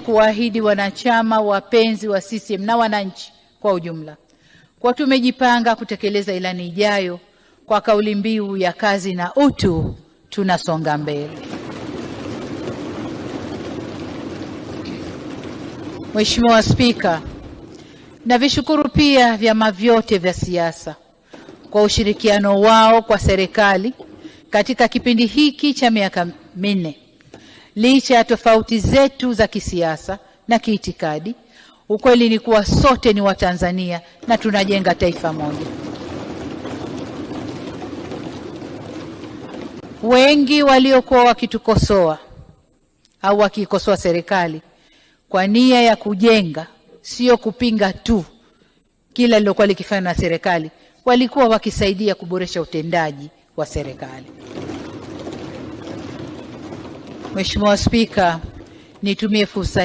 kuahidi wanachama wapenzi wa CCM na wananchi kwa ujumla kwa tumejipanga kutekeleza ilani ijayo kwa kauli mbiu ya kazi na utu, tunasonga mbele. Mheshimiwa Spika, navishukuru pia vyama vyote vya siasa kwa ushirikiano wao kwa serikali katika kipindi hiki cha miaka minne. Licha ya tofauti zetu za kisiasa na kiitikadi, ukweli ni kuwa sote ni Watanzania na tunajenga taifa moja. Wengi waliokuwa wakitukosoa au wakikosoa serikali kwa nia ya kujenga, sio kupinga tu kila lilokuwa likifanywa na serikali, walikuwa wakisaidia kuboresha utendaji wa serikali. Mheshimiwa Spika, nitumie fursa